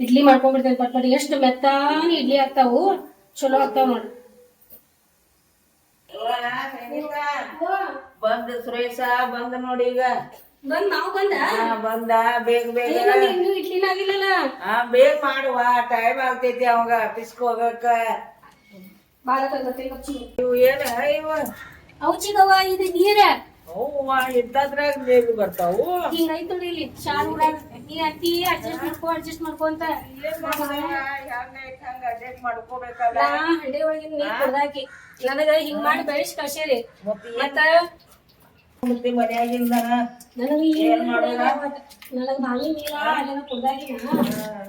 ಇಡ್ಲಿ ಮಾಡ್ಕೊಂಡ್ಬಿಡ್ತೇನೆ ಪಟ್ ಪಟ್. ಎಷ್ಟು ಮೆತ್ತಾನ ಇಡ್ಲಿ ಆಗ್ತಾವು, ಚಲೋ ಆಗ್ತಾವ ನೋಡ್ರಿ. ಬಂದ ಸುರೇಶ ಬಂದ ನೋಡಿ ಈಗ. ಬಂದ್ ನಾವು ಬಂದ ಬೇಗ ಬೇಗ ಇನ್ನೂ ಇಡ್ಲಿನ ಆಗಿಲ್ಲಲ್ಲ. ಬೇಗ ಮಾಡುವ, ಟೈಮ್ ಆಗ್ತೈತಿ ಅವಾಗ ಆಫೀಸ್ಗೆ ಹೋಗಕ್ಕ. ಬಾಳ ಇವು ಏನ ಇವ ಅವು ಚಿಗವ ಇದು ನೀರ ಹೂವ ಇಂಥದ್ರಾಗ ಬೇಗ ಬರ್ತಾವು. ಹಿಂಗೈತ್ ನೋಡಿ ಇಲ್ಲಿ ಶಾಲ್ ಊರಾಗ. ನೀ ಅತ್ತಿ ಅಡ್ಜಸ್ಟ್ ಮಾಡ್ಕೊ ಅಂತ ಹಂಗ ಅಡ್ಜಸ್ಟ್ ಮಾಡ್ಕೋಬೇಕಲ್ಲ. ನಾ ಹಂಡೆ ಒಳಗಿನ ನೀರ್ ಕುಡ್ದಾಕಿ ನನಗ ಹಿಂಗ್ ಮಾಡಿ ಬೆಳೆಸಿ ಕಳ್ಸೇರಿ. ಮತ್ತ ಮನ್ಯಾಗಿಂದ ನನಗ ನನಗ ಬಾವಿ ನೀರ ಅಲ್ಲೆಲ್ಲ ಕುಡ್ದಾಕಿನ.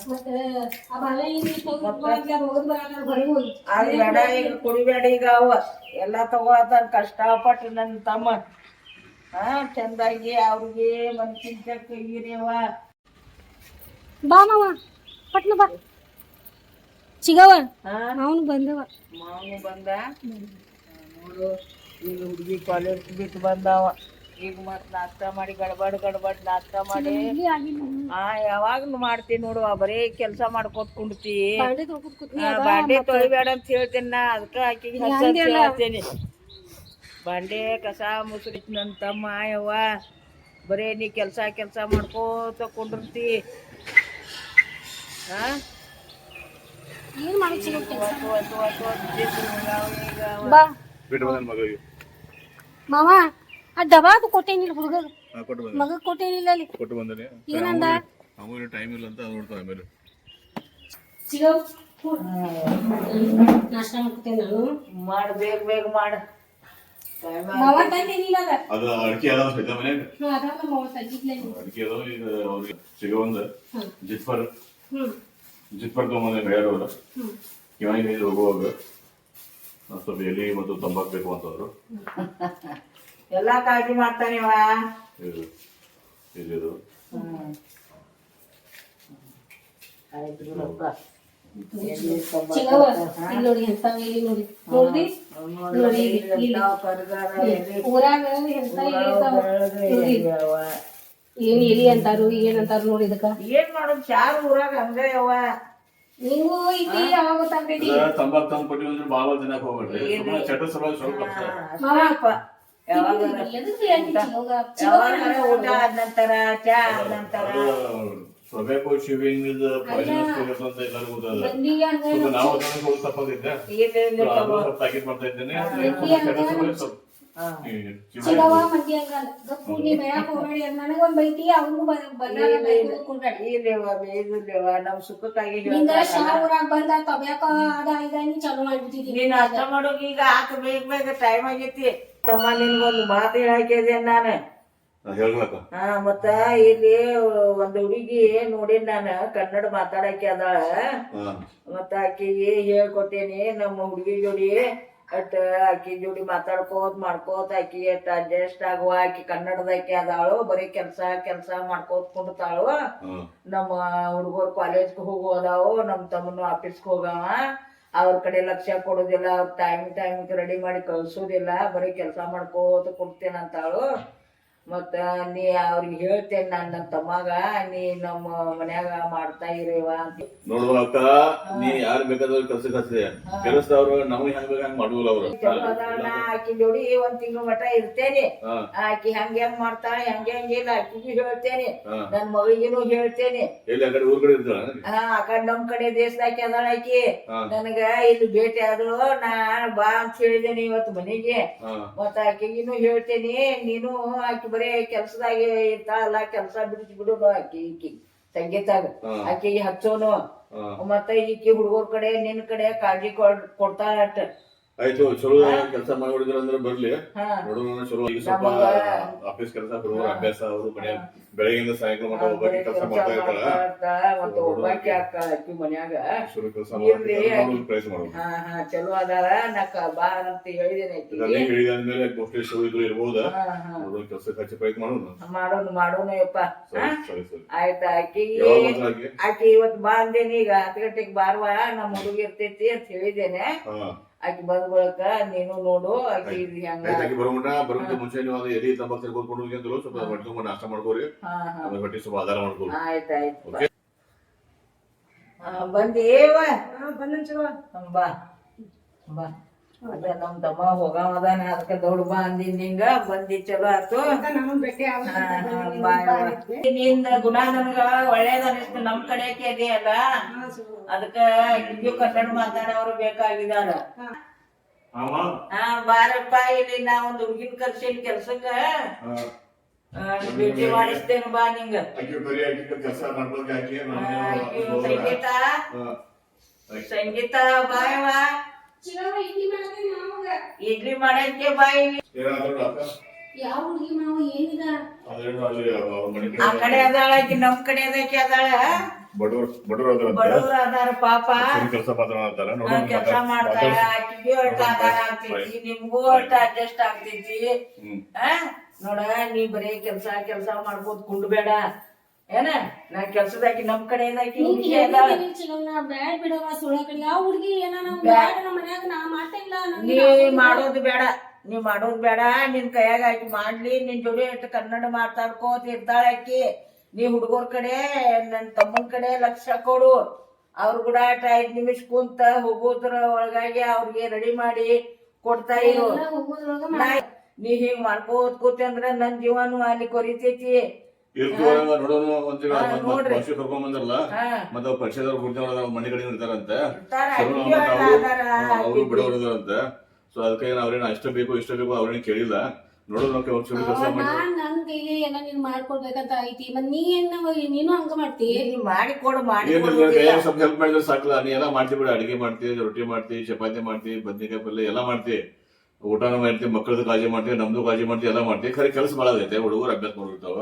ಮತ್ತ ಆ ಬಾವಿ ನೀರ್ ಹೋಗದ್ ಬರಲ್ಲ ಹೊರಗೆ ಹೋಗಿ ಅದು ಬೇಡ, ಈಗ ಕುಡಿಬೇಡ. ಈಗ ಅವ ಎಲ್ಲಾ ತಗೋತಾನ ಕಷ್ಟಪಟ್ಟು ನನ್ನ ತಮ್ಮ. ಚಂದಾಗಿ ಅವ್ರಿಗೆ ಮನ್ಸಿಂಚಕ್ ಈರೇವ. ಬಾ ಮಾವ ಪಟ್ನ ಬಾ. ಚಿಗವ ಅವನು ಬಂದವ. ಮಾವನು ಬಂದ ನೋಡು. ಈಗ ಹುಡುಗಿ ಕಾಲೇಜ್ ಬಿಟ್ಟು ಬಂದಾವ. ಈಗ ಮತ್ ನಾಷ್ಟಾ ಮಾಡಿ ಗಡ್ಬಡ್ ನಾಷ್ಟಾ ಮಾಡಿ ಯಾವಾಗ್ಲೂ ಮಾಡ್ತೀನಿ ನೋಡುವ. ಬರೀ ಕೆಲ್ಸ ಮಾಡ್ಕೋತ ಕುಂಡ್ತಿ. ಬಾಂಡೆ ತೊಳಿಬೇಡ ಅಂತ ಹೇಳ್ತೇನೆ ನಾ. ಅದಕ್ಕ ಆಕಿಗೆ ಹೇಳ್ತೇನೆ. ಬಾಂಡೆ ಕಸ ಮುಸುರಿ ನನ್ನ ತಮ್ಮ ಯವ್ವ. ಬರೇ ನೀ ಕೆಲ್ಸ ಮಾಡ್ಕೋತ ಕುಂಡಿರ್ತಿ. ಏನ್ ಮಾಡಿ ಮಾವ ಆ ಡಬಾದು ಕೊಟ್ಟೇನಿಲ್ಲ ಹುಡುಗ ಮಗ ಕೊಟ್ಟೇನಿಲ್ಲ ಅಲ್ಲಿ. ಏನಂದ ನಾಷ್ಟ ಮಾಡ್ತೇನೆ ನಾನು. ಮಾಡ ಬೇಗ ಬೇಗ ಮಾಡ. ಮಾವ ತಂದೇನಿಲ್ಲ ಅದು ಅಡಿಕೆ ಅದಾವ ಸಹಿತ ಮನ್ಯಾಗ. ಅದಾವ ಮಾವ ತಂದಿದ್ಲೇ. ಅಡಿಕೆ ಅದಾವ. ಈಗ ಅವ್ರಿಗೆ ಸಿಗೋವಂದ ಜಿತ್ಪರ್ ತಗೊಂಬಂದ ಗಡ್ಯಾರ ಕಿವಾಗಿ ಹೋಗುವಾಗ ಸ್ವಲ್ಪ ಎಲೆ ಮತ್ತು ತಂಬಾಕು ಬೇಕು ಅಂತಂದ್ರು. ಎಲ್ಲಾ ಕಾಳಜಿ ಮಾಡ್ತಾನಿವ. ಇಲ್ಲಿದು ನೋಡಿ ಎಂತ ಎಲಿ ನೋಡಿ ನೋಡ್ರಿ ನೋಡಿ ಊರಾಗ ಎಂತ ಏನ್ ಎಲಿ ಅಂತಾರು ಏನಂತಾರು ನೋಡಿ. ಇದಕ್ಕ ಏನ್ ಮಾಡೋದು ಚಾರು ಊರಾಗ ಹಂಗ ಯವ್ವ. ನಿಂಗೂ ಐತಿ ಯಾವಾಗ ಗೊತ್ತಾಗ್ತೈತಿ. ತಂಬಾಕು ತಂದು ಕೊಟ್ಟಿವಿ ಅಂದ್ರೆ ಭಾಳ ದಿನಕ್ಕೆ ಹೋಗ್ಬೇಡ್ರಿ. ಚಟ ಸಲುವಾಗಿ ಸ್ವಲ್ಪ ಊಟ ಆದ ನಂತರ ಚಾ ಆದ ನಂತರ ಟೊಬ್ಯಾಕೋ ಶಿವಿಂಗ್ ಪಾಯ್ಸನಸ್ ಅಂತ ಎಲ್ಲರಿಗೂ ಗೊತ್ತದ. ನಾವು ಸ್ವಲ್ಪ ತಪ್ಪದಿದ್ದೆ ಸ್ವಲ್ಪ ತಾಕೀತ್ ಮಾಡ್ತಾ ಇದ್ದೇನೆ. ನಮ್ ಸುಖಕ್ಕಾಗಿ ನೀನ್ ಅರ್ಥ ಮಾಡೋಗ. ಈಗ ಆತ ಬೇಗ ಬೇಗ ಟೈಮ್ ಆಗೈತಿ. ತಮ್ಮ ನಿನ್ಗೊಂದು ಮಾತು ಹೇಳಾಕಿದೆ ನಾನು. ಮತ್ತ ಇಲ್ಲಿ ಒಂದ್ ಹುಡುಗಿ ನೋಡಿನ್ ನಾನು, ಕನ್ನಡ ಮಾತಾಡಕ್ಕೆ ಅದಾಳ. ಮತ್ತ ಆಕಿಗೆ ಹೇಳ್ಕೊತೇನಿ ನಮ್ಮ ಹುಡುಗಿ ಜೋಡಿ ಅಟ್ ಆಕಿ ಜೋಡಿ ಮಾಡ್ಕೋತ ಆಕಿ ಅಟ್ ಅಡ್ಜಸ್ಟ್ ಆಗುವ. ಆಕಿ ಕನ್ನಡದಾಕಿ ಅದಾಳು. ಬರೀ ಕೆಲ್ಸ ಮಾಡ್ಕೋತ ಕುಂಡ್ತಾಳು. ನಮ್ಮ ಹುಡುಗರು ಕಾಲೇಜ್ಗೆ ಹೋಗೋದಾವು. ನಮ್ ತಮ್ಮನು ಆಫೀಸ್ಗೆ ಹೋಗವ. ಅವ್ರ ಕಡೆ ಲಕ್ಷ್ಯ ಕೊಡೋದಿಲ್ಲ. ಅವ್ರ ಟೈಮ್ ರೆಡಿ ಮಾಡಿ ಕಳ್ಸೋದಿಲ್ಲ. ಬರೀ ಕೆಲ್ಸ ಮಾಡ್ಕೋತ ಕುಂಡ್ತೇನಂತಾಳು. ಮತ್ತ ನೀ ಅವ್ರಿಗೆ ಹೇಳ್ತೇನೆ ನಾನು, ನನ್ನ ತಮ್ಮಗ ನೀ ನಮ್ಮ ಮನ್ಯಾಗ ಮಾಡ್ತಾ ಇರೇವ ಅಂತ. ನೋಡ್ಬೇಕ ನೀ ಯಾರು ಬೇಕಾದವ್ರು ಕೆಲ್ಸಕ್ಕೆ ಹಚ್ಚಿದೆ. ಕೆಲಸದವ್ರು ನಮಗೆ ಹೆಂಗ್ ಬೇಕು ಹಂಗ್ ಮಾಡುದಿಲ್ಲ ಅವ್ರು. ಆಕಿ ಜೋಡಿ ಒಂದ್ ತಿಂಗಳ ಮಟ ಇರ್ತೇನೆ. ಆಕಿ ಹೆಂಗ್ ಮಾಡ್ತಾಳ ಹೆಂಗಿಲ್ಲ ಆಕಿಗೂ ಹೇಳ್ತೇನೆ. ನನ್ ಮಗಳಿಗೂ ಹೇಳ್ತೇನೆ. ಊರ್ ಕಡೆ ಇರ್ತಾಳ. ಆ ಕಡೆ ನಮ್ ಕಡೆ ದೇಶದಾಕಿ ಅದಾಳ ಆಕಿ. ನನಗ ಇಲ್ಲಿ ಭೇಟಿ ಆದ್ರು. ನಾ ಬಾ ಅಂತ ಹೇಳಿದೇನೆ ಇವತ್ತು ಮನೆಗೆ. ಮತ್ತ ಆಕಿಗಿನೂ ಹೇಳ್ತೇನಿ. ನೀನು ಆಕಿ ಬರೇ ಕೆಲ್ಸದಾಗೆ ಇರ್ತಾಳಲ್ಲ, ಕೆಲ್ಸ ಬಿಡು ಆಕಿ ಸಂಗೀತಾಗ ಆಕಿಗೆ ಹಚ್ಚೋನು. ಮತ್ತ ಈಕಿ ಹುಡುಗರ ಕಡೆ ನಿನ್ ಕಡೆ ಕಾಳಜಿ ಕೊಡ್ತಾಳ. ಅಟ್ಟ ಆಯ್ತು. ಚಲೋ ಕೆಲಸ ಮಾಡಿದ್ರ ಅಂದ್ರೆ ಬರ್ಲಿ. ನೋಡೋಣ ಚಲೋ. ಈಗ ಸ್ವಲ್ಪ ಆಫೀಸ್ ಕೆಲಸ ಹುಡುಗರ ಅಭ್ಯಾಸ ಅವರು ಬೆಳಗ್ಗೆಯಿಂದ ಸಾಯಂಕಾಲ ಮಟ್ಟ ಒಬ್ಬಾಕಿ ಕೆಲಸ ಮಾಡ್ತಾ ಇರ್ತಾಳ. ಮನ್ಯಾಗ ಪ್ರಯತ್ನ ಮಾಡೋದು. ಚಲೋ ಅದಾಳ. ನಾಕ ಬಾ ಅಂತ ಹೇಳಿದೇನೆ. ಹೇಳಿದ್ಮೇಲೆ ಮೋಸ್ಟ್ಲಿ ಶೋ ಇದ್ರು ಇರ್ಬೋದ. ಕೆಲಸಕ್ಕೆ ಹಚ್ಚಿ ಪ್ರಯತ್ನ ಮಾಡೋಣ ಯಪ್ಪ. ಆಯ್ತಾ. ಆಕಿ ಇವತ್ತು ಬಾ ಅಂದೇನಿ. ಈಗ 10 ಗಂಟೆಗೆ ಬಾರ್ವಾ, ನಮ್ಮ ಹುಡುಗಿ ಇರ್ತೈತಿ ಅಂತ ಹೇಳಿದ್ದೇನೆ. ಆಕಿ ಬಂದ್ ಬಳಕ ನೀನು ನೋಡು. ಆಕಿ ಬರೋದು ಮುಂಚೆ ನೀವು ಅದು ಎಲ್ಲಿ ತಂಬಾಕು ತೆಗೆದುಕೊಂಡು ಹೋಗಿ ಅಂತ ಸ್ವಲ್ಪ ನಾಷ್ಟ ಮಾಡ್ಕೋರಿ. ಹೊಟ್ಟೆ ಸ್ವಲ್ಪ ಆಧಾರ ಮಾಡ್ಕೋರಿ. ಆಯ್ತಾಯ್ತು. ಬಂದೇವ ಬಂದನ್ ಚಿಗವ. ಬಾ ಬಾ ಅದ ನಮ್ ತಮ್ಮ ಹೋಗವದಾನ ಅದಕ್ಕೆ ದೊಡ್ಡ ಬಾ ಅಂದಿನ್ ಹಿಂಗ ಬಂದಿ ಚಲೋ ಆತು. ನಮ್ಮನ್ ಭೇಟಿ ನಿಂದ ಗುಣ ನನ್ಗ ಒಳ್ಳೇದ ಅನಿಸ್ತು. ನಮ್ ಕಡೆಗೆ ಇದೆಯಲ್ಲ ಅದಕ್ಕ ಹಿಂದಿ ಕನ್ನಡ ಮಾತಾಡೋರು ಬೇಕಾಗಿದಾರ. ಬಾರಪ್ಪ ಇಲ್ಲಿ ನಾ ಒಂದ್ ಹುಡ್ಗಿನ್ ಕರ್ಸಿನ್ ಕೆಲ್ಸಕ್ಕ ಭೇಟಿ ಮಾಡಿಸ್ತೇನೆ ಬಾ ನಿಂಗ. ಸಂಗೀತ ಬಾಯವ ಇಡ್ಲಿ ಮಾಡಕ್ಕೆ ಬಾಯಿ. ಯಾವ ಹುಡುಗಿ ಮಾವ ಏನಿದ ಆ ಕಡೆ ಅದಾಳ ಆಕಿ ನಮ್ ಕಡೆ ಅದಕ್ಕೆ ಅದಾಳ. ಬಡವ್ರ ಅದಾರ ಪಾಪ ಕೆಲ್ಸ ಮಾಡ್ತಾಳ. ಆಕಿಗೂ ಅಷ್ಟ ಆಧಾರ ಆಗ್ತೈತಿ, ನಿಮ್ಗೂ ಅಷ್ಟ ಅಡ್ಜಸ್ಟ್ ಆಗ್ತೈತಿ. ನೋಡ ನೀ ಬರೇ ಕೆಲ್ಸ ಮಾಡ್ಕೋತ ಕುಂಡ್ಬೇಡ ಏನ. ನಾ ಕೆಲ್ಸದಾಕಿ ನಮ್ ಕಡೆ ಬ್ಯಾಡ್ ಬಿಡವ ಸುಳ ಕಡೆ. ಯಾವ ಹುಡುಗಿ ಏನ ನಮ್ಮ ಮನ್ಯಾಗ ನಾ ಮಾಡ್ತಿಲ್ಲ. ನೀ ಮಾಡೋದು ಬೇಡ, ನೀ ಮಾಡೋದ್ ಬೇಡ. ನಿನ್ ಕೈಯಾಗ ಆಕಿ ಮಾಡ್ಲಿ, ನಿನ್ ಜೋಡಿ ಎಷ್ಟು ಕನ್ನಡ ಮಾತಾಡ್ಕೋತ ಇರ್ತಾಳ ಆಕಿ. ನೀ ಹುಡುಗರ ಕಡೆ ನನ್ ತಮ್ಮನ್ ಕಡೆ ಲಕ್ಷ ಕೊಡು. ಅವ್ರ ಕೂಡ 5 ನಿಮಿಷ ಕುಂತ ಹೋಗೋದ್ರ ಒಳಗಾಗಿ ಅವ್ರಿಗೆ ರೆಡಿ ಮಾಡಿ ಕೊಡ್ತಾ ಇರು. ನೀ ಹಿಂಗ್ ಮಾಡ್ಕೋತ ಕೂತಿ ಅಂದ್ರ ನನ್ ಜೀವನು ಅಲ್ಲಿ ಕೊರಿತೈತಿ. ಕರ್ಕೊಂಡ್ಬಂದ್ರಲ್ಲ ಮತ್ತ ಪರಿಚಯದವ್ರು ಗುಡ್ದವ್ರ ಮನೆ ಕಡೆ ಇರ್ತಾರಂತೆ, ಅವರು ಬಿಡೋರಂತೆ. ಸೊ ಅದಕ್ಕೆ ಅವ್ರೇನ ಇಷ್ಟ ಬೇಕು ಅವ್ರೇನ್ ಕೇಳಿಲ್ಲ. ನೋಡೋಣ ನನ್ ಕೈಲಿ ಎಲ್ಲ ನೀನ್ ಮಾಡ್ಕೊಡ್ಬೇಕಂತ ಐತಿ. ಮತ್ ನೀನು ಹಂಗ ಮಾಡ್ತಿ. ಮಾಡಿಕೊಡು ಸ್ವಲ್ಪ ಹೆಲ್ಪ್ ಮಾಡಿದ್ರೆ ಸಾಕಲ್ಲ. ನೀ ಎಲ್ಲಾ ಮಾಡ್ತಿ ಬಿಡ. ಅಡಿಗೆ ಮಾಡ್ತಿ, ರೊಟ್ಟಿ ಮಾಡ್ತಿ, ಚಪಾತಿ ಮಾಡ್ತಿ, ಬದ್ನಿಕಾಯಿ ಪಲ್ಯ ಎಲ್ಲಾ ಮಾಡ್ತಿ, ಊಟನೂ ಮಾಡ್ತಿ, ಮಕ್ಕಳದ್ದು ಕಾಳಜಿ ಮಾಡ್ತಿ, ನಮ್ದು ಕಾಳಜಿ ಮಾಡ್ತಿ, ಎಲ್ಲ ಮಾಡ್ತಿ. ಖರೆ ಕೆಲಸ ಮಾಡದೈತೆ. ಹುಡುಗರು ಅಭ್ಯಾಸ ಮಾಡಿರ್ತಾವ.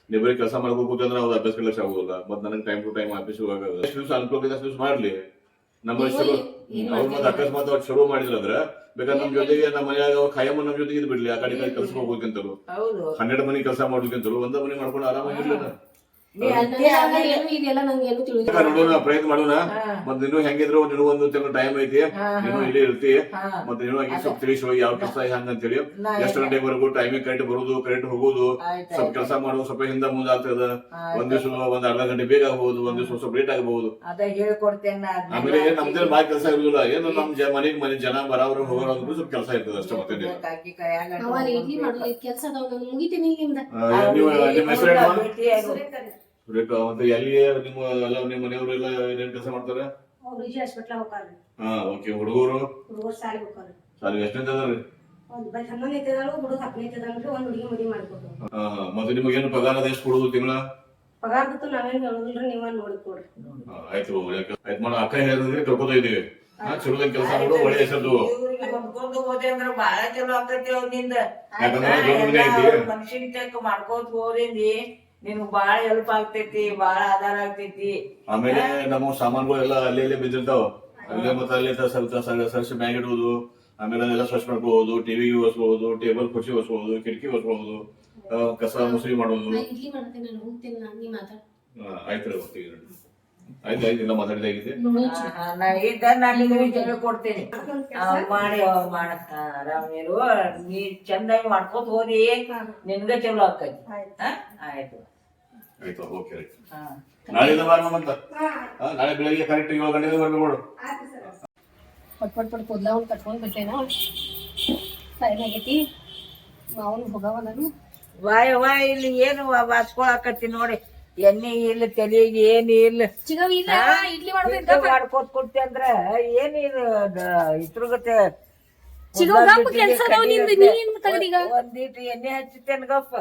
ನೀವ್ ಬರೀ ಕೆಲಸ ಮಾಡ್ಬೇಕು ಅಂದ್ರೆ ಅವ್ರ ಅಭ್ಯಾಸ ಕೆಲಸ ಆಗೋದಿಲ್ಲ. ಮತ್ ನನಗೆ ಟೈಮ್ ಟು ಟೈಮ್ ಆಫೀಸ್ ಹೋಗಾಗ ಎಷ್ಟು ದಿವಸ ಅನುಕೂಲ ಮಾಡ್ಲಿ. ನಮ್ಮ ಅವ್ರ ಅಕಸ್ಮಾತ್ ಅವ್ರು ಶುರು ಮಾಡಿದ್ರಂದ್ರ ಬೇಕಾದ್ರೆ ನಮ್ ಜೊತೆಗೆ ನಮ್ಮ ಮನೆಯಾಗ ಖಾಯಮ್ಮ ನಮ್ ಜೊತೆಗೆ ಇದ್ ಬಿಡ್ಲಿ. ಆ ಕಡೆ ಕೆಲ್ಸ ಹೋಗ್ಬೇಕಂತರು 12 ಮನಿ ಕೆಲಸ ಮಾಡ್ಬೇಕಂತರು ಒಂದ ಮನಿ ಮಾಡ್ಕೊಂಡು ಆರಾಮಾಗಿರ್ಲಿಲ್ಲ. ನೋಡೋಣ, ಪ್ರಯತ್ನ ಮಾಡೋಣ. ಮತ್ ನೀನು ಹೆಂಗಿದ್ರು ನೀನು ಒಂದು ತಿಂಗಳು ಟೈಮ್ ಐತಿ, ನೀನು ಇಲ್ಲಿ ಇರ್ತಿ. ಮತ್ತೆ ನೀನು ಸ್ವಲ್ಪ ತಿಳಿಸೋ ಯಾವ ಕೆಲಸ ಹೆಂಗ ಅಂತೇಳಿ, ಎಷ್ಟು ಗಂಟೆವರೆಗೂ ಟೈಮಿಂಗ್ ಕರೆಕ್ಟ್ ಬರುದು, ಕರೆಕ್ಟ್ ಹೋಗುದು, ಸ್ವಲ್ಪ ಕೆಲಸ ಮಾಡೋದು ಸ್ವಲ್ಪ ಹಿಂದ ಮುಂದೆ ಆಗ್ತದ. ಒಂದ್ ದಿವ್ಸ ಒಂದ್ ಅರ್ಧ ಗಂಟೆ ಬೇಗ ಆಗಬಹುದು, ಒಂದ್ ದಿವ್ಸ ಸ್ವಲ್ಪ ಲೇಟ್ ಆಗಬಹುದು. ಆಮೇಲೆ ನಮ್ದೇ ಬಾಳ ಕೆಲಸ ಇರುದಿಲ್ಲ. ಏನು ನಮ್ ಮನೆ ಜನ ಬರೋರು ಹೋಗೋರು ಸ್ವಲ್ಪ ಕೆಲಸ ಇರ್ತದೆ ಅಷ್ಟೇ. ಮತ್ತೆ ನೀವು ನಿಮ್ಮ ಹೆಸರು ಮತ್ತೆ ಎಲ್ಲಿ ನಿಮ್ಮ ಮನೆಯವರು ಎಲ್ಲ ಏನೇನ್ ಕೆಲಸ ಮಾಡ್ತಾರೆ? ಹಾ, ಓಕೆ. ಹುಡುಗರು ಸಾಲಿಗೆ ಎಷ್ಟನೇ ಅದಾರಿ? ಮತ್ತೆ ನಿಮಗೆ ಏನು ಪಗಾರ ಎಷ್ಟು ಕೊಡುದು ತಿಂಗಳ? ಆಯ್ತು ಆಯ್ತು ಮಾಡ. ಅಕ್ಕ ಹೇಳಿದ್ರೆ ಕರ್ಕೋತಾ ಇದೀವಿ. ಚಲೋದಂಗ್ ಕೆಲಸ ಮಾಡು, ಒಳ್ಳೆ ಹೆಸರು ಹೋದೆ ಅಂದ್ರ ಬಾಳ ಚಲೋ ಆಗ್ತೈತಿ. ಅವ್ನಿಂದ ಮನುಷ್ಯನ್ ತಕ್ಕ ಮಾಡ್ಕೋತ ಹೋದೇಂದಿ ನಿನ್ಗ್ ಬಾಳ ಹೆಲ್ಪ್ ಆಗ್ತೈತಿ, ಬಾಳ ಆಧಾರ ಆಗ್ತೈತಿ. ಆಮೇಲೆ ನಮ್ಮ ಸಾಮಾನುಗಳು ಎಲ್ಲ ಅಲ್ಲೇ ಬಿದ್ದಿರ್ತಾವ. ಅಲ್ಲೇ ಮತ್ತೆ ಅಲ್ಲಿ ಸರ್ಸಿ ಮ್ಯಾಗ್ ಇಡುವುದು, ಆಮೇಲೆ ಅದೆಲ್ಲ ಸ್ವಚ್ಛ ಮಾಡ್ಕೋಬಹುದು, ಟಿವಿ ಒರೆಸ್ಬಹುದು, ಟೇಬಲ್ ಕುರ್ಚಿ ಒರೆಸ್ಬಹುದು, ಕಿಟಕಿ ಒರೆಸ್ಬಹುದು, ಕಸ ಮುಸುರಿ ಮಾಡೋದು. ಆಯ್ತು ಆಯ್ತು ಎಲ್ಲ ಮಾತಾಡಿದಾಗಿದೆ. ಕೊಡ್ತೇನೆ ಮಾಡಿ ಆರಾಮಿರು. ನೀ ಚಂದಾಗಿ ಮಾಡ್ಕೋತ ಹೋದಿ, ನಿನ್ಗ ಚಲೋ ಆಕೈತಿ. ಆಯ್ತು ಆಯ್ತು, ಓಕೆ. ನಾಳೆಯಿಂದ ಬಾರಮ್ಮ. ನಾಳೆ ಬೆಳಿಗ್ಗೆ ಕರೆಕ್ಟ್ 7 ಗಂಟೆಗೆ ಬರ್ಬೇಕು ನೋಡು. ಪಟ್ ಕೂದ್ಲವನ್ ಕಟ್ಕೊಂಡ್ ಬಿಟ್ಟೇನ. ಟೈಮ್ ಆಗೈತಿ, ಮಾವನ್ ಹೋಗವ ನಾನು. ವಾಯ್ ಇಲ್ಲಿ ಏನು ಬಾಚ್ಕೊಳಕತ್ತಿ ನೋಡಿ. ಎಣ್ಣೆ ಇಲ್ಲ, ತಲೆಗೆ ಏನು ಇಲ್ಲ. ಇಡ್ಲಿ ಮಾಡ್ಕೋತ್ ಕೊಡ್ತಿ ಅಂದ್ರ ಏನ್ ಇದು ಇದ್ರಗತ್ತೆ ಒಂದಿಟ್ಟು ಎಣ್ಣೆ ಹಚ್ಚಿತ್ತೇನ್ ಗಪ್ಪ.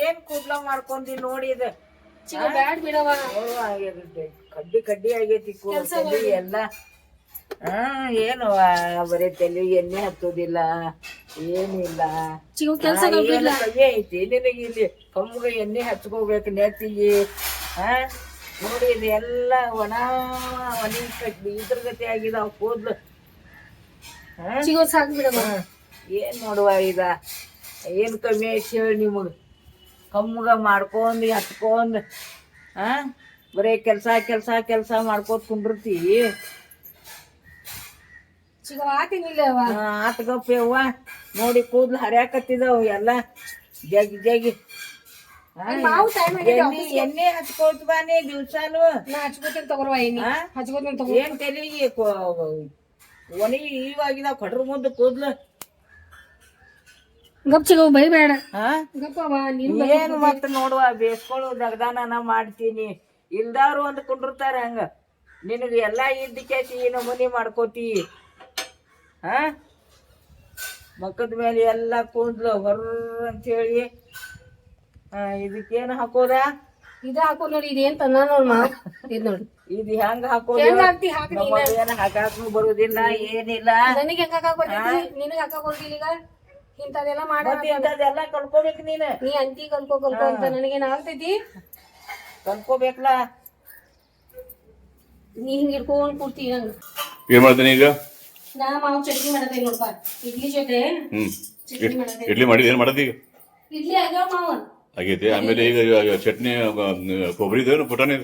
ಏನ್ ಕೂದ್ಲ ಮಾಡ್ಕೊಂಡಿ ನೋಡಿ. ಇದು ಕಡ್ಡಿ ಆಗೈತಿ ಕೂದಲು ಎಲ್ಲ. ಏನು ಬರೀ ತಲೆ ಎಣ್ಣೆ ಹತ್ತೋದಿಲ್ಲ, ಏನಿಲ್ಲ. ಕಮ್ಮಿ ಐತಿ ನಿನಗೆ. ಇಲ್ಲಿ ಕಮ್ಮಗೆ ಎಣ್ಣೆ ಹಚ್ಕೋಬೇಕು ನೆತ್ತಿಗೆ. ನೋಡಿ ಇದು ಎಲ್ಲ ಒಣಿ ಕಡ್ಡಿ ಇದ್ರ ಗತಿ ಆಗಿದಾವ ಕೂದ್ಲು. ಏನ್ ನೋಡುವ ಈಗ ಏನ್ ಕಮ್ಮಿ ಐತಿ ಹೇಳಿ ನಿಮಗ. ಕಮ್ಮಗ ಮಾಡ್ಕೊಂಡ್ ಹತ್ಕೊಂಡ್ ಬರೇ ಕೆಲ್ಸ ಮಾಡ್ಕೋತ ಕುಂಡಿರ್ತಿ. ಆತ ಗಪ್ಪ ಯವ್ವ. ನೋಡಿ ಕೂದ್ಲು ಹರ್ಯಾಕತ್ತಿದಾವ ಎಲ್ಲ ಜಗಿ. ಮಾವು ಟೈಮ್ ಆಗೈತಿ ಎಣ್ಣೆ ಹಚ್ಕೊಳ್ತ ಬಾನಿ ದಿವ್ಸಾನು ನಾ ಹಚ್ಕೋತೇನೆ ತಗೋರ್ವ ಎಣ್ಣಿ ಹಚ್ಕೋತೇನೆ ತಗೋ ಏನ್ ತೆಲಿಗಿ ಒಣಗಿ ಇವಾಗಿದಾವ್ ಕಡ್ರ ಮುಂದೆ ಕೂದ್ಲು ಗಪ್ ಚಿಗವ್ ಬೈಬೇಡ ಗಪ್ಪವ ನೀನು ಏನು ಮತ್ತ ನೋಡುವ ಬೇಸ್ಕೊಳ್ಳು ದಗದಾನ ಮಾಡ್ತೀನಿ ಇಲ್ದವ್ರು ಒಂದ್ ಕುಂಡಿರ್ತಾರ ಹಂಗ ನಿನಗ ಎಲ್ಲಾ ಇದ್ದಕ್ಕೇಸಿ ಏನು ಮನಿ ಮಾಡ್ಕೋತಿ ಮಕ್ಕದ ಮೇಲೆ ಎಲ್ಲಾ ಕೂದ್ಲು ಹೊರ್ರ ಅಂತೇಳಿ ಇದಕ್ಕೇನು ಹಾಕೋದ ಇದ ಹಾಕೋ ನೋಡಿ ಇದೇನ್ ತಂದ ನೋಡ್ ಮಾವ್ ಇದ್ ನೋಡಿ ಇದು ಹೆಂಗ ಹಾಕೋದು ಹೆಂಗ್ ಹಾಕ್ತಿ ಹಾಕಿ ಏನ ಹಾಕಾಕು ಬರುದಿಲ್ಲ ಏನಿಲ್ಲ ನನಗೆ ಹೆಂಗ ಹಾಕಕ್ ಬರ್ತೈತಿ ನಿನಗ ಹಾಕಕ್ ಬರ್ತಿಲ್ಲ ಈಗ ಇಂಥದೆಲ್ಲ ಮಾಡ ಇಂಥದೆಲ್ಲ ಕಲ್ಕೋಬೇಕು ನೀನು ನೀ ಅಂತಿ ಕಲ್ಕೋ ಅಂತ ನನಗೇನ್ ಆಗ್ತೈತಿ ಕಲ್ಕೋಬೇಕಲ್ಲ ನೀ ಹಿಂಗ್ ಹಿಡ್ಕೊಂಡ್ ಕೂಡ್ತಿ ನಂಗ ಏನ್ ಮಾಡ್ತೀನಿ ಈಗ ನಾ ಮಾವು ಚಟ್ನಿ ಮಾಡತೇನೆ ನೋಡ್ಪ ಇಡ್ಲಿ ಜೊತೆ ಚಟ್ನಿ ಮಾಡತೇನೆ ಇಡ್ಲಿ ಮಾಡಿದ್ ಏನ್ ಮಾಡದ್ ಈಗ ಇಡ್ಲಿ ಆಗ್ಯಾವ ಮಾವ ಆಗೈತಿ ಆಮೇಲೆ ಈಗ ಚಟ್ನಿ ಕೊಬ್ಬರಿದೇನು ಪುಟಾಣಿ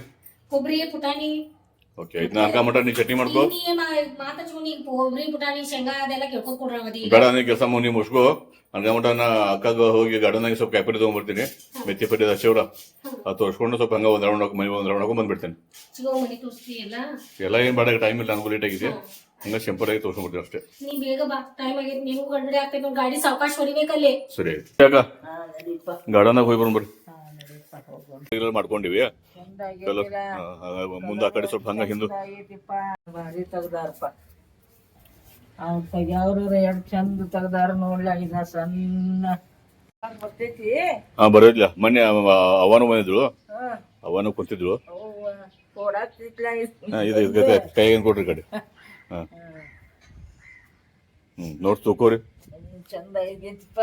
ಕೊಬ್ಬರಿ ಪುಟಾಣಿ ಓಕೆ ಇದನ್ನ ಅನ್ಕೊಂಬಿಟ್ಟ ನೀ ಚಟ್ನಿ ಮಾಡ್ಕೋ ಮಾತಾಡ್ಸ್ಕೊಂಡು ಈಗ ಕೊಬ್ಬರಿ ಪುಟಾಣಿ ಶೇಂಗಾ ಅದೆಲ್ಲ ಕೇಳ್ಕೊಂಡ್ ಕೊಡ್ರಿ ಬೇಡ ನೀ ಕೆಲಸ ನೀ ಮುಸ್ಕೋ ಅನ್ಕೊಂಬಿಟ್ಟ ನಾ ಅಕ್ಕಾಗ ಹೋಗಿ ಗಾರ್ಡನ್ನಾಗಿ ಸ್ವಲ್ಪ ಕಾಯಿಪಲ್ಲೆ ತಗೊಂಡ್ಬರ್ತೀನಿ ಮೆತ್ತಿ ಪಲ್ಲೆ ಹಸಿವ್ರ ಅದು ತೋರ್ಸ್ಕೊಂಡು ಸ್ವಲ್ಪ ಹಂಗ ಒಂದ್ ರೌಂಡ್ ಮನೆ ಒಂದ್ ರೌಂಡ್ ಹಾಕೊಂಡ್ ಬಂದ್ಬಿಡ್ತೇನೆ ಚಿಗೋ ಮನೆ ತೋರಿಸ್ತೀಯಲ್ಲ ಎಲ್ಲ ಏನ್ ಬೇಡ ಟೈಮ್ ಇಲ್ಲ ನನಗೂ ಲೇಟ್ ಆಗಿದೆ ಹಂಗ ಸಿಂಪಲ್ ಆಗಿ ತೋರ್ಸ್ಕೊಂಡ್ಬಿಡ್ತೀನಿ ಅಷ್ಟೇ ನೀ ಬೇಗ ಬಾ ಟೈಮ್ ಆಗೈತಿ ನೀವು ಗಂಡಡೆ ಆಗ್ತೈತಿ ಗಾಡಿ ಸಾವಕಾಶ ಹೊಡಿಬೇಕಲ್ಲಿ ಸರಿ ಯಾಕ ಗಾರ್ಡನ್ನಾಗ ಹೋಗಿ ಬರ್ರಿ ಮಾಡ್ಕೊಂಡಿವಿ ಚಲೋ ಮುಂದ ಆ ಕಡೆ ಸ್ವಲ್ಪ ಹಂಗ ಹಿಂದು ಭಾರಿ ತೆಗ್ದಾರಪ್ಪ ಅವ್ರು ತೆಗ್ಯಾವ್ರು ಎಷ್ಟ್ ಚಂದ ತೆಗ್ದಾರ ನೋಡ್ಲ ಇದ ಸಣ್ಣ ಬರ್ತೈತಿ ಹಾ ಬರೋದಿಲ್ಲ ಮೊನ್ನೆ ಅವನು ಬಂದಿದ್ರು ಅವನು ಕುಂತಿದ್ರು ಇದು ಕೈಗೇನ್ ಕೊಡ್ರಿ ಕಡೆ ಹಾ ನೋಡ್ಸ್ ತಗೋರಿ ಚಂದ ಆಗೈತಿಪ್ಪ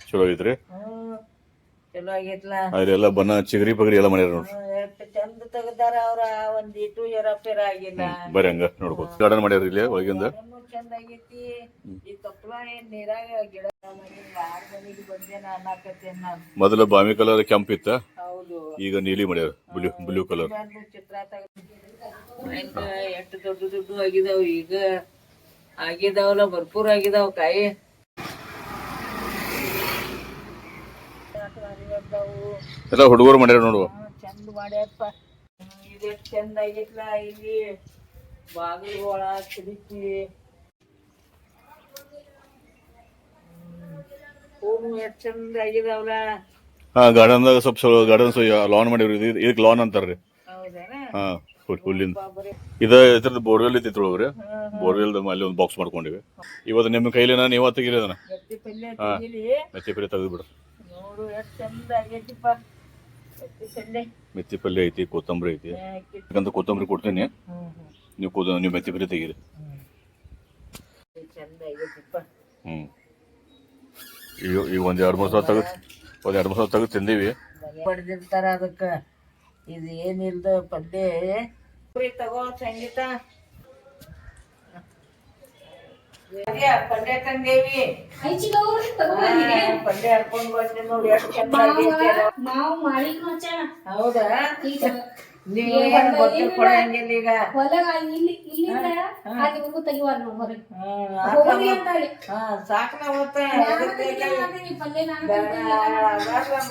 ಚಲೋ ಐತ್ರಿ ಚಲೋ ಆಗೈತ್ಲಾ ಅಲ್ಲೆಲ್ಲ ಬನ್ನ ಚಿಗರಿ ಪಗರಿ ಎಲ್ಲ ಮಾಡ್ಯಾರ ನೋಡ್ರಿ ಎಷ್ಟ್ ಚಂದ ತೆಗ್ದಾರ ಅವ್ರ ಒಂದಿಟ್ಟು ಹೆರಪೆರ ಆಗಿಲ್ಲ ಬರೀ ಹಂಗ ನೋಡ್ಕೋ ಗಾರ್ಡನ್ ಮಾಡ್ಯಾರ ಇಲ್ಲಿ ಒಳಗಿಂದ ಚಂದ ಆಗೈತಿ ಈ ಕಪ್ಲ ಏನ್ ನೀರಾಗ ಗಿಡ ಮನೆಗೆ ಬಂದೇನ ಅನ್ನಕತ್ತೇನ್ ನಾನು ಮೊದಲ ಬಾಮಿ ಕಲರ್ ಕೆಂಪ್ ಇತ್ತ ಹೌದು ಈಗ ನೀಲಿ ಮಾಡ್ಯಾರ ಬ್ಲೂ ಕಲರ್ ಚಿತ್ರ ಎಷ್ಟು ದೊಡ್ಡ ದೊಡ್ಡ ಆಗಿದಾವ್ ಈಗ ಆಗಿದಾವಲ್ಲ ಭರ್ಪೂರ್ ಆಗಿದಾವ್ ಕಾಯಿ ಎಲ್ಲ ಹುಡುಗರು ಮಾಡ್ಯಾರ ನೋಡುವ ಚಂದ ಮಾಡ್ಯಾರಪ್ಪ ಇದೆಷ್ಟ್ ಚಂದ ಆಗೈತ್ಲ ಇಲ್ಲಿ ಬಾಗಿಲುಗಳ ಕಿಟಕಿ ಹೂವು ಎಷ್ಟ್ ಚಂದ ಆಗಿದಾವಲ್ಲ ಹಾ ಗಾರ್ಡನ್ದಾಗ ಸ್ವಲ್ಪ ಗಾರ್ಡನ್ ಲಾನ್ ಮಾಡಿವ್ರಿ ಇದಕ್ ಲಾನ್ ಅಂತಾರ್ರಿ ಹೌದೇನ ಹಾ ಹುಲ್ಲಿಂದ ಇದ್ರದ್ದು ಬೋರ್ವೆಲ್ ಐತಿ ಒಳಗ್ರಿ ಬೋರ್ವೆಲ್ ಅಲ್ಲಿ ಒಂದು ಬಾಕ್ಸ್ ಮಾಡ್ಕೊಂಡಿವಿ ಇವತ್ತು ನಿಮ್ಮ ಕೈಲಿ ನಾನು ಇವತ್ತು ತೆಗಿರಿ ಅದನ್ನ ಮೆತ್ತಿ ಪಲ್ಯ ಹಾ ತೆಗಿಲಿ ಮೆತ್ತಿ ಪಲ್ಯ ತೆಗೆದು ಬಿಡ್ರಿ ನೋಡು ಎಷ್ಟ್ ಚಂದ ಆಗೈತಿಪ್ಪ ಮೆತ್ತಿ ಪಲ್ಯ ಮೆತ್ತಿ ಪಲ್ಯ ಐತಿ ಕೊತ್ತಂಬರಿ ಐತಿ ಯಾಕಂತ ಕೊತ್ತಂಬರಿ ಕೊಡ್ತೀನಿ ನೀವು ಮೆತ್ತಿ ಪಲ್ಯ ತೆಗೀರಿ ಚಂದ ಆಗೈತಿಪ್ಪ ಈಗ ಒಂದ್ 2-3 ಸಾವಿರ ತೆಗೆದು ತಿಂದೀವಿ ಪಡೆದಿರ್ತಾರ ಅದಕ್ಕ ಇದು ಏನಿಲ್ದ ಪಲ್ಯ ತಗೋ ಸಂಗೀತ ಪಲ್ಯ ತಂದೇವಿ ಪಲ್ಯ ಹರ್ಕೊಂಡ್ ಬಂದೆ ನೋಡಿ ಎಷ್ಟು ಚಂದ ಮಾವು ಮಾಡಿದ್ನು ಹಚ್ಚಾಣ ಹೌದಾ ನೀವು ಏನ್ ಗೊತ್ತು ಕೊಡಂಗಿಲ್ಲ ಈಗ ಹೊಲಗ ಇಲ್ಲಿಂದ ಅಲ್ಲಿವರೆಗೂ ತೆಗಿವಾರ ನಾವು ಹೊರಗೆ ಹೋಗ್ರಿ ಅಂತ ಹೇಳಿ ಸಾಕ್ನ ಹೊತ್ತ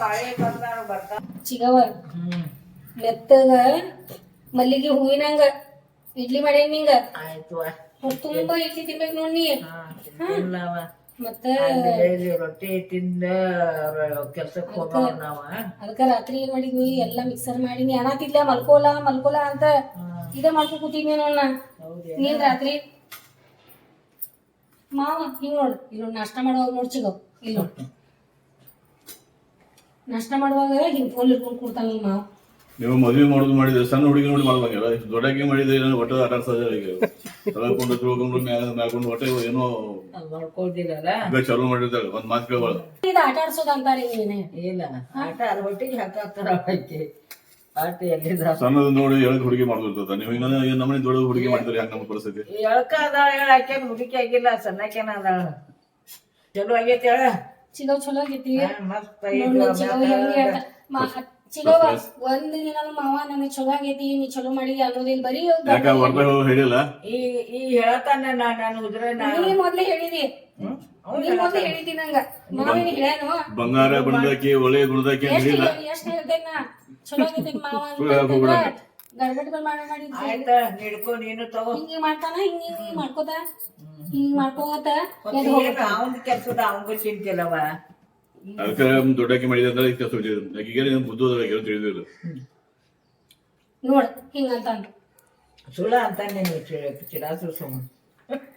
ಮಳೆ ಬಂದಾರ ಬರ್ತಾವ ಚಿಗವ ಮೆತ್ತಗ ಮಲ್ಲಿಗೆ ಹೂವಿನಂಗ ಇಡ್ಲಿ ಮಾಡೇನ್ ನಿಂಗ ಆಯ್ತು ತುಂಬಾ ಇಡ್ಲಿ ತಿನ್ಬೇಕು ನೋಡಿ ಮತ್ತ ರೊಟ್ಟಿ ತಿಂದ ಕೆಲ್ಸಕ್ಕೆ ಹೋಗೋರ್ ನಾವ ಅದಕ್ಕ ರಾತ್ರಿ ಏನ್ ಮಾಡಿದ್ನಿ ಎಲ್ಲಾ ಮಿಕ್ಸರ್ ಮಾಡೀನಿ ಅನ್ನತಿದ್ಲ ಮಲ್ಕೋಲ ಅಂತ ಇದ ಮಾಡ್ಕೊ ಕೂತಿದ್ನಿ ನೋಡ್ ನಾ ನೀನ್ ರಾತ್ರಿ ಮಾವ ಹಿಂಗ್ ನೋಡ್ ಇಲ್ಲಿ ನಾಷ್ಟ ಮಾಡುವಾಗ ನೋಡ್ ಚಿಗವ್ ಇಲ್ಲಿ ನೋಡ್ ನಾಷ್ಟ ಮಾಡುವಾಗ ಹಿಂಗ್ ಫೋನ್ ಇಟ್ಕೊಂಡ್ ಕೂಡ್ತಾನ ಮಾವ ನೀವು ಮದ್ವೆ ಮಾಡೋದು ಮಾಡಿದ್ರೆ ಸಣ್ಣ ಹುಡುಗಿ ನೋಡಿ ಮಾಡ್ಬೇಕಲ್ಲ ದೊಡ್ಡಕ್ಕೆ ಮಾಡಿದ್ರೆ ಒಟ್ಟು ಆಟ ಆಡ್ಸೋದು ತಗೊಂಡು ತಿಳ್ಕೊಂಡು ಮ್ಯಾಕೊಂಡು ಒಟ್ಟೆ ಏನೋ ಮಾಡ್ಕೊಳ್ದಿಲ್ಲ ಚಾಲೂ ಮಾಡಿರ್ತಾರೆ ಒಂದ್ ಮಾತು ಕೇಳಬಾರ್ದು ಇದು ಆಟ ಆಡ್ಸೋದು ಅಂತಾರೆ ಇಲ್ಲ ಆಟ ಅದ್ರ ಒಟ್ಟಿಗೆ ಹಾಕಾಕ್ತಾರ ಆಟ ಎಲ್ಲಿದ ಸಣ್ಣದು ನೋಡಿ ಎಳಕ್ ಹುಡುಗಿ ಮಾಡ್ತಿರ್ತದ ನೀವು ಇನ್ನೊಂದು ನಮ್ಮನೆ ದೊಡ್ಡ ಹುಡುಗಿ ಮಾಡ್ತಾರೆ ಹಂಗ ನಮ್ಮ ಪರಿಸ್ಥಿತಿ ಎಳಕ ಅದಾಳ ಹೇಳಾಕೇನ್ ಹುಡುಕಿ ಆಗಿಲ್ಲ ಸಣ್ಣಕೇನ ಅದಾಳ ಚಲೋ ಆಗೈತಿ ಹೇಳ ಚಿಗವ್ ಚಲೋ ಆಗೈತಿ ಮಸ್ತ್ ಚಿಗವ ಒಂದ್ ದಿನ ಮಾವ ನನಗ್ ಚಲೋ ಆಗೈತಿ ನೀ ಚಲೋ ಮಾಡಿದಿ ಅನ್ನೋದಿಲ್ಲ ಬರೀ ಹೇಳಿಲ್ಲ ಈ ಹೇಳ್ತಾನ ನಾನು ಉದ್ರ ನೀ ಮೊದ್ಲೇ ಹೇಳಿದಿ ನೀನ್ ಮೊದ್ಲು ಹೇಳಿದ್ದೀನಿ ನಂಗ ಮಾವಿನ ಹೇಳ್ಯಾನು ಬಂಗಾರ ಬಣ್ಣದಾಕಿ ಒಳ್ಳೆ ಗುಣದಾಕಿ ಹೇಳಿಲ್ಲ ಎಷ್ಟ್ ಹೇಳ್ತೇನ ಚಲೋ ಆಗೈತಿ ಮಾವ ಗಡ್ಬಡ್ಗಳು ಮಾಡಿ ಆಯ್ತ ಹಿಡ್ಕೊ ನೀನು ತಗೋ ಹಿಂಗೆ ಮಾಡ್ತಾನ ಹಿಂಗ್ ಮಾಡ್ಕೋತ ಹಿಂಗ್ ಮಾಡ್ಕೋತ ಅವನ್ ಕೆಲ್ಸದ ಅವಂಗ ಚಿಂತಿಲ್ಲವ ಅದಕ್ಕೆ ದೊಡ್ಡಾಕಿ ಮಾಡಿದ ಅಂದ್ರೆ ಕೆಲಸ ಆಕಿಗೆ ಬುದ್ಧ ತಿಳಿದಿಲ್ಲ ನೋಡ್ ಹಿಂಗಂತ ಸುಳ ಅಂತ ನೀನು ಚಿರಾಸು ಸುಮ್ಮ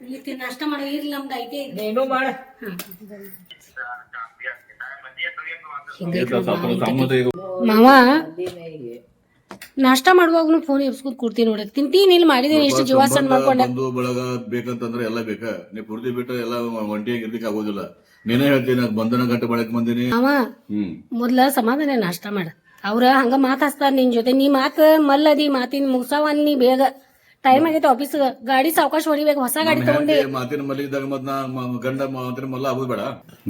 ಇಲ್ಲಿ ನಾಷ್ಟ ಮಾಡೋ ಇರ್ಲಿ ನಮ್ದು ಐತೆ ನೀನು ಮಾಡ ಮಾವ ನಾಷ್ಟ ಮಾಡುವಾಗ ಫೋನ್ ಎಬ್ಸ್ಕೊತ್ ಕೊಡ್ತೀನಿ ನೋಡ್ರಿ ತಿಂತೀನಿ ಇಲ್ಲಿ ಮಾಡಿದೀನಿ ಎಷ್ಟು ಜೀವಾಸನ್ ಮಾಡ್ಕೊಂಡೆ ಬಂದು ಬಳಗ ಬೇಕಂತಂದ್ರೆ ಎಲ್ಲ ಬೇಕಾ ನೀ ಪೂರ್ತಿ ಬಿಟ್ಟು ಎಲ್ಲ ಒಂಟಿಯಾಗಿ ಇರ್ಲಿಕ್ಕೆ ಆಗೋದಿಲ್ಲ ನೀನೇ ಹೇಳ್ತೀನಿ ಅದು ಬಂಧನ ಗಂಟೆ ಮಾಡಕ್ ಬಂದಿನಿ ಮಾವ ಮೊದ್ಲ ಸಮಾಧಾನ ನಾಷ್ಟ ಮಾಡ ಅವ್ರ ಹಂಗ ಮಾತಾಡ್ತಾರ ನಿನ್ ಜೊತೆ ನೀ ಮಾತ್ ಮಲ್ಲದಿ ಮಾತಿನ ಮುಗ್ಸಾವ ನೀ ಬೇಗ ಟೈಮ್ ಆಗೈತೆ ಆಫೀಸ್ ಗಾಡಿ ಸಾವಕಾಶ ಹೊಡಿಬೇಕು ಹೊಸ ಗಾಡಿ ತಗೊಂಡಿ ಮಾತಿನ ಮಲ್ಲಿದಾಗ ಮತ್ ನಾ ಗಂಡ ಮಾತಿನ ಮಲ್ಲ ಆಗೋದ್ ಬೇಡ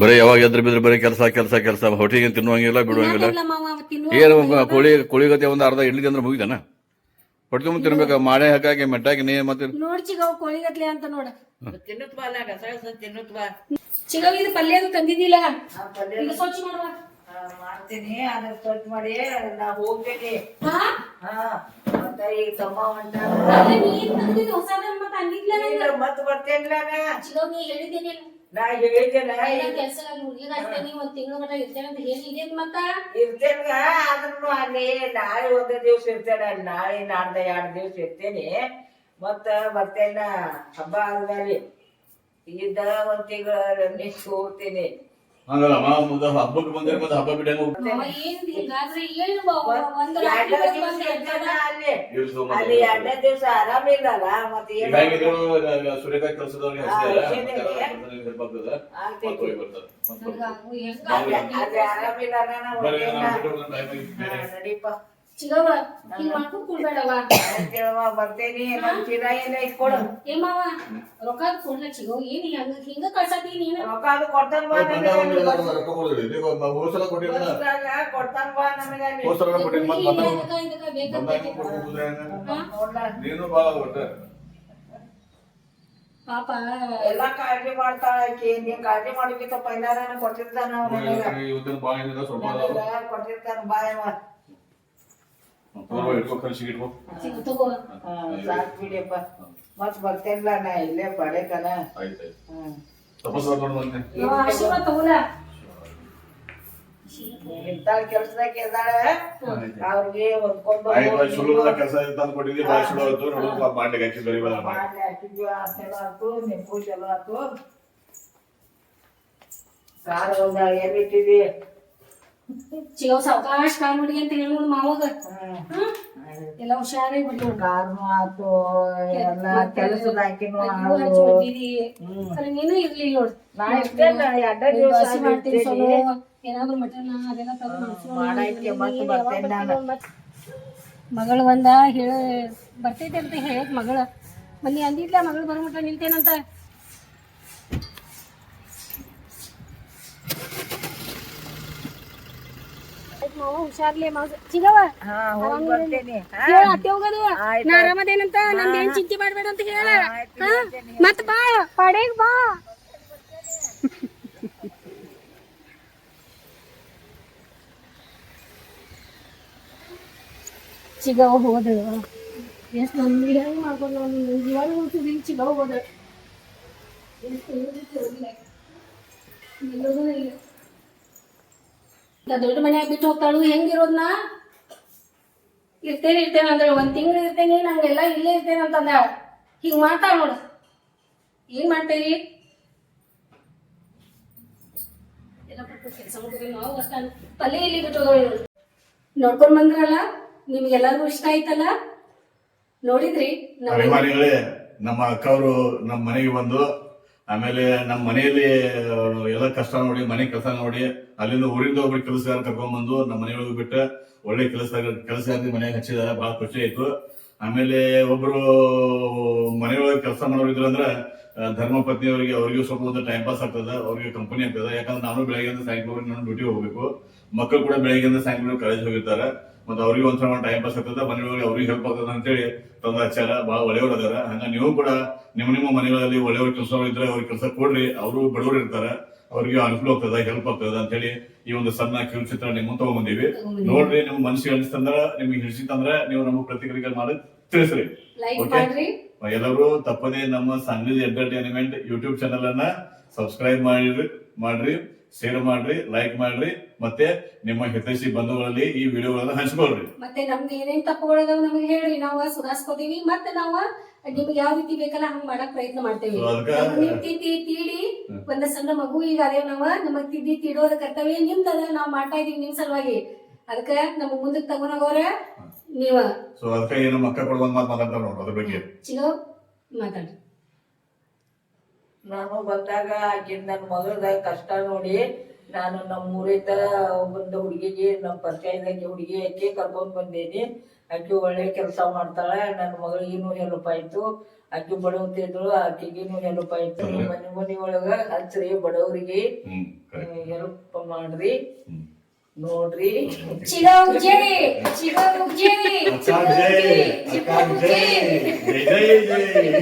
ಬರೀ ಯಾವಾಗ ಎದ್ರ ಬಿದ್ರೆ ಬರೀ ಕೆಲಸ ಕೆಲಸ ಕೆಲಸ ಹೊಟ್ಟಿಗೆ ತಿನ್ನುವಂಗಿಲ್ಲ ಬಿಡುವಂಗಿಲ್ಲ ಏನು ಕೋಳಿಗತೆ ಒಂದ್ ಅರ್ಧ ಇಡ್ಲಿ ಅಂದ್ರೆ ಮುಗಿದಾನ ಹೊಟ್ಟೆ ಮುಂದೆ ತಿನ್ಬೇಕ ಮಾಡೆ ಹಾಕಾಗಿ ಮೆಟ್ಟಾಗಿ ನೀ ಮತ್ತೆ ನೋಡ್ ಚಿಗವ್ ಕೋಳಿಗತ್ಲೆ ಅಂತ ನೋಡ ತಿನ್ನುತ್ತ ಬಾ ಅಲ್ಲ ಗಸಗಸ ತಿನ್ನುತ್ತ ಬಾ ಚಿಗವ್ ಇದು ಪಲ್ಯ ಅದು ತಂದಿದ್ದಿಲ್ಲ ಈಗ ಸ್ವಚ್ಛ ಮಾಡುವ ಮಾಡ್ತೀನಿ ಅದ್ರ ಸ್ವಚ್ಛ ಮಾಡಿ ನಾ ಹೋಗ್ತೇನೆ ಹಾ ಮತ್ತ ಈಗ ತಮ್ಮ ಹೊಂಟ ನೀನ್ ತಂದಿದ್ದು ಹೊಸದನ್ನ ಮತ್ತೆ ಅಂದಿದ್ಲ ಮತ್ ಬರ್ತೇನ್ಲ ಚಿಗವ್ ನೀ ಹೇಳಿದ್ದೀನಿ ನಾ ಹೇಳಿದ್ದೇನೆ ಕೆಲಸ ಹುಡುಗಿಗೆ ಹಚ್ತೇನೆ ಒಂದ್ ತಿಂಗಳ ಮಟ ಇರ್ತೇನೆ ಅಂತ ಹೇಳಿದೇನ್ ಮತ್ತ ಇರ್ತೇನ್ಗ ಆದ್ರೂ ಅಲ್ಲಿ ನಾಳೆ ಒಂದೇ ದಿವ್ಸ ಇರ್ತೇನೆ ನಾಳೆ ನಾಡ್ದ 2 ದಿವ್ಸ ಇರ್ತೇನೆ ಮತ್ತ ಬರ್ತೇನ ಹಬ್ಬ ಆದ್ಮೇಲೆ ಇದ್ದ ಒಂದ್ ತಿಂಗಳ ನೆಕ್ಸ್ಟ್ ಹೋಗ್ತೇನೆ ಹಂಗಲ್ಲ ಹಬ್ಬಕ್ಕೆ ಬಂದ್ರೆ ಮತ್ತೆ ಹಬ್ಬ ಬಿಟ್ಟಂಗ ಅಲ್ಲಿ 2 ದಿವ್ಸ ಆರಾಮಿಲ್ಲಲ್ಲ ಮತ್ತೆ ಸೂರ್ಯಕಾಯಿ ಕೆಲಸದವ್ರಿಗೆ ಆರಾಮಿಲ್ಲ ನಡೀಪ ಚಿಗವ್ವ ಹಿಂಗ್ ಮಾಡ್ಕೊಂಡ್ ಕೂಡ್ಬೇಡವ ಬರ್ತೇನಿ ನಮ್ ಚೀಲ ಏನ ಇಟ್ಕೊಡು ಏ ಮಾವ ರೊಕ್ಕ ಕೊಡ್ಲ ಚಿಗವ್ ಏನ್ ಹಿಂಗ ಕಳ್ಸತಿ ನೀನು ರೊಕ್ಕ ಅದು ಕೊಡ್ತಾನ ಬಾ ಕೊಡ್ತಾನ ಬಾ ನೀನು ಬಾಳ ಒಟ್ಟ ಪಾಪ ಎಲ್ಲಾ ಕಾಳಜಿ ಮಾಡ್ತಾಳ ಆಕಿ ನೀನ್ ಕಾಳಜಿ ಮಾಡೋಕಿಂತ ಪೈಲಾರ ಕೊಟ್ಟಿರ್ತಾನ ಕೊಟ್ಟಿರ್ತಾನ ಬಾಯವ ಸಾಕ್ ಬಿಡಿಯಪ್ಪ ಮತ್ ಬರ್ತೇನ್ಲ ನಾ ಇಲ್ಲೇ ಪಡೆಕನ ಆಶೀರ್ವಾದ ತಗೋಲ ಇಂತ ಕೆಲ್ಸದಾಗ ಇದ್ದಾಳ ಅವ್ರಿಗೆ ಹೊಂದ್ಕೊಂಡು ಕೆಲಸ ತಂದ್ಕೊಟ್ಟಿದ್ವಿ ಬಾಳ ಚಲೋ ಆಯ್ತು ನೋಡು ಮಾಡ್ಲಿಕ್ಕೆ ಹಾಕಿದ್ವಿ ಹಾಕಿದ್ವಿ ಚಲೋ ಆಯ್ತು ನಿಂಬು ಚಲೋ ಆಯ್ತು ಸಾರು ಒಂದ ಏನಿಟ್ಟಿದಿ ಚಿಗವ್ ಸಾವಕಾಶ ಕಾಲ್ ಮಾಡಿ ಅಂತ ಹೇಳಿ ಮಾವಾಗ ಎಲ್ಲ ಹುಷಾರಾಗಿ ಬಿಟ್ಟು ಕಾರ್ನು ಆತು ಎಲ್ಲ ಕೆಲಸದ ಹಾಕಿನೂ ನೀನು ಇರ್ಲಿಲ್ಲ ನೋಡ್ ನಾ ಇರ್ತೇನ 2 ದಿವಸ ಮಾಡ್ತೀನಿ ಏನಾದ್ರು ಮಟನ್ ಅದೆಲ್ಲ ಮಾಡಾಯ್ಕೆ ಮತ್ತೆ ಬರ್ತೇನೆ ನಾನು ಮಗಳು ಒಂದ ಹೇಳ ಬರ್ತೈತೆ ಅಂತ ಹೇಳಕ್ ಮಗಳ ಮನಿ ಅಂದಿದ್ಲ ಮಗಳು ಬರ್ಮಟ ನಿಲ್ತೇನಂತ ಹುಷಾರ್ಲಿ ಚಿಗವ ಅತ್ತೆ ಹೋಗೋದು ನಾ ಆರಾಮದೇನಂತ ನಂದೇನ್ ಚಿಂತೆ ಮಾಡ್ಬೇಡ ಅಂತ ಹೇಳ ಮತ್ ಬಾ ಪಡೆಗ್ ಬಾ ಚಿಗವ ಹೋದ ಎಷ್ಟ್ ನಮ್ಗೆ ಹೆಂಗ್ ಮಾಡ್ಕೊಂಡು ಜೀವನ ಉಳಿಸಿದಿಲ್ಲ ಚಿಗವ ಹೋದ ದೊಡ್ಡ ಮನ್ಯಾಗ ಬಿಟ್ಟು ಹೋಗ್ತಾಳು ಹೆಂಗಿರೋದ್ನ ಇರ್ತೇನೆ ಅಂದ್ರೆ 1 ತಿಂಗಳು ಇರ್ತೇನೆ ನಂಗೆಲ್ಲ ಇಲ್ಲೇ ಇರ್ತೇನೆ ಅಂತಂದ ಹಿಂಗ್ ಮಾಡ್ತಾಳ ನೋಡ ಏನ್ ಮಾಡ್ತೇರಿ ಎಲ್ಲ ಕೆಲಸ ಮಾಡ್ತೀವಿ ನಾವು ಅಷ್ಟ ತಲೆ ಇಲ್ಲಿ ಬಿಟ್ಟು ಹೋಗೋಣ ನೋಡ್ಕೊಂಡ್ ಬಂದ್ರಲ್ಲ ನಿಮ್ಗೆಲ್ಲರಿಗೂ ಇಷ್ಟ ಆಯ್ತಲ್ಲ ನೋಡಿದ್ರಿ ಅಭಿಮಾನಿಗಳೇ ನಮ್ಮ ಅಕ್ಕವರು ನಮ್ಮ ಮನೆಗೆ ಬಂದು ಆಮೇಲೆ ನಮ್ಮ ಮನೆಯಲ್ಲಿ ಎಲ್ಲ ಕಷ್ಟ ನೋಡಿ ಮನೆ ಕೆಲಸ ನೋಡಿ ಅಲ್ಲಿಂದ ಊರಿಂದ ಒಬ್ಬರು ಕೆಲಸಗಾರ ಕರ್ಕೊಂಡ್ಬಂದು ನಮ್ಮ ಮನೆಯೊಳಗೆ ಬಿಟ್ಟು ಒಳ್ಳೆ ಕೆಲಸಗಾರ ಮನೆಗೆ ಹಚ್ಚಿದಾರೆ ಬಹಳ ಖುಷಿ ಆಯ್ತು. ಆಮೇಲೆ ಒಬ್ರು ಮನೆಯೊಳಗೆ ಕೆಲಸ ಮಾಡೋರಿದ್ರು ಅಂದ್ರೆ ಧರ್ಮ ಪತ್ನಿಯವರಿಗೆ ಅವ್ರಿಗೂ ಸ್ವಲ್ಪ ಒಂದು ಟೈಮ್ ಪಾಸ್ ಆಗ್ತದ, ಅವ್ರಿಗೆ ಕಂಪನಿ ಆಗ್ತದ. ಯಾಕಂದ್ರೆ ನಾನು ಬೆಳಗ್ಗೆಯಿಂದ ಸಾಯಂಕಾಲ ನಾನು ಡ್ಯೂಟಿ ಹೋಗ್ಬೇಕು, ಮಕ್ಕಳು ಕೂಡ ಬೆಳಗ್ಗೆಯಿಂದ ಸಾಯಂಕಾಲ ಕಾಲೇಜ್ ಹೋಗಿರ್ತಾರೆ. ಮತ್ತೆ ಅವ್ರಿಗೆ ಒಂದ್ಸಲ ಟೈಮ್ ಪಾಸ್ ಆಗ್ತದ ಮನೆಯೊಳಗೆ ಅವ್ರಿಗೆ ಹೆಲ್ಪ್ ಆಗ್ತದ ಅಂತೇಳಿ ತಂದ ಹಚ್ಚಾರ ಬಹಳ ಒಳ್ಳೆಯವ್ರು ಅದಾರ. ಹಂಗ ನೀವು ಕೂಡ ನಿಮ್ಮ ಮನೆಗಳಲ್ಲಿ ಒಳ್ಳೆಯವ್ರ ಕೆಲಸ ಇದ್ರೆ ಅವ್ರಿಗೆ ಕೆಲಸ ಕೊಡ್ರಿ. ಅವರು ಬಡವರು ಇರ್ತಾರ, ಅವ್ರಿಗೆ ಅನುಕೂಲ ಆಗ್ತದ, ಹೆಲ್ಪ್ ಆಗ್ತದ ಅಂತೇಳಿ ಈ ಒಂದು ಸಣ್ಣ ಕಿರುಚಿತ್ರ ನಿಮ್ಮ ತಗೊಂಡ್ಬಂದೀವಿ. ನೋಡ್ರಿ, ನಿಮ್ ಮನಸ್ಸಿಗೆ ಅನಿಸ್ತಂದ್ರ, ನಿಮ್ಗೆ ಹಿಡಿಸಿತಂದ್ರ ನೀವು ನಮ್ಗೆ ಪ್ರತಿಕ್ರಿಯೆ ಮಾಡಿ ತಿಳಿಸ್ರಿ. ಲೈಕ್ ಓಕೆ, ಮಾಡ್ರಿ. ಎಲ್ಲರೂ ತಪ್ಪದೇ ನಮ್ಮ ಸಾಂಗ್ಲಿ ಎಂಟರ್ಟೈನ್ಮೆಂಟ್ ಯೂಟ್ಯೂಬ್ ಚಾನಲ್ ಅನ್ನ ಸಬ್ಸ್ಕ್ರೈಬ್ ಮಾಡ್ರಿ, ಶೇರ್ ಮಾಡ್ರಿ, ಲೈಕ್ ಮಾಡ್ರಿ, ಮತ್ತೆ ನಿಮ್ಮ ಹಿತೈಷಿ ಬಂಧುಗಳಲ್ಲಿ ಈ ವಿಡಿಯೋಗಳನ್ನ ಹಂಚ್ಕೊಳ್ರಿ. ಮತ್ತೆ ನಮ್ದು ಏನೇನ್ ತಪ್ಪುಗಳದಾವ ನಮಗೆ ಹೇಳ್ರಿ, ನಾವು ಸುಧಾರಿಸ್ಕೋತೀವಿ. ಮತ್ತೆ ನಾವು ನಿಮ್ಗೆ ಯಾವ ರೀತಿ ಬೇಕಲ್ಲ ಹಂಗ ಮಾಡಕ್ ಪ್ರಯತ್ನ ಮಾಡ್ತೇವೆ. ನೀವ್ ತಿದ್ದಿ ತೀಡಿ ಒಂದ ಸಣ್ಣ ಮಗು ಈಗ ಅದೇ ನಮಗ್ ತಿದ್ದಿ ತೀಡೋದ ಕರ್ತವ್ಯ ನಿಮ್ದದ, ನಾವ್ ಮಾಡ್ತಾ ಇದೀವಿ ನಿಮ್ ಸಲುವಾಗಿ. ಅದಕ್ಕ ನಮ್ ಮುಂದಕ್ಕೆ ತಗೊಂಡೋಗೋರ ನೀವ. ಸೊ ಅದಕ್ಕೆ ಏನು ಮಕ್ಕ ಕೊಡುವಂತ ಮಾತಾಡ್ತಾರ ನೋಡ್ರಿ, ಅದ್ರ ಬಗ್ಗೆ ಚಿಗೋ ಮಾತಾಡ್ರಿ. ನಾನು ಬಂದಾಗ ಆಕಿನ ನನ್ನ ಮಗಳದ ಕಷ್ಟ ನೋಡಿ ನಾನು ನಮ್ಮ ಊರಿದ್ದ ಒಂದು ಹುಡುಗಿಗೆ ನಮ್ಮ ಪರಿಚಯದಾಗಿ ಹುಡುಗಿ ಆಕೆ ಕರ್ಕೊಂಡ್ ಬಂದೇನಿ. ಆಕೆ ಒಳ್ಳೆ ಕೆಲಸ ಮಾಡ್ತಾಳೆ. ನನ್ನ ಮಗಳಿಗೇನು ಹೆಲ್ಪ್ ಆಯ್ತು. ಆಕೆ ಬಡವತಿದ್ರು, ಆಕೆಗೇನು ಹೆಲ್ಪ್ ಆಯ್ತು. ಮನೆ ಒಳಗ ಹಚ್ಚ್ರಿ, ಬಡವರಿಗೆ ಹೆಲ್ಪ್ ಮಾಡ್ರಿ. ನೋಡ್ರಿ, ಚಿಗೋ ಜೈ, ಚಿಗೋ ಜೈ, ಚಿಗೋ ಜೈ, ಚಿಗೋ ಜೈ. ಜೈ ಜೈ ಜೈ.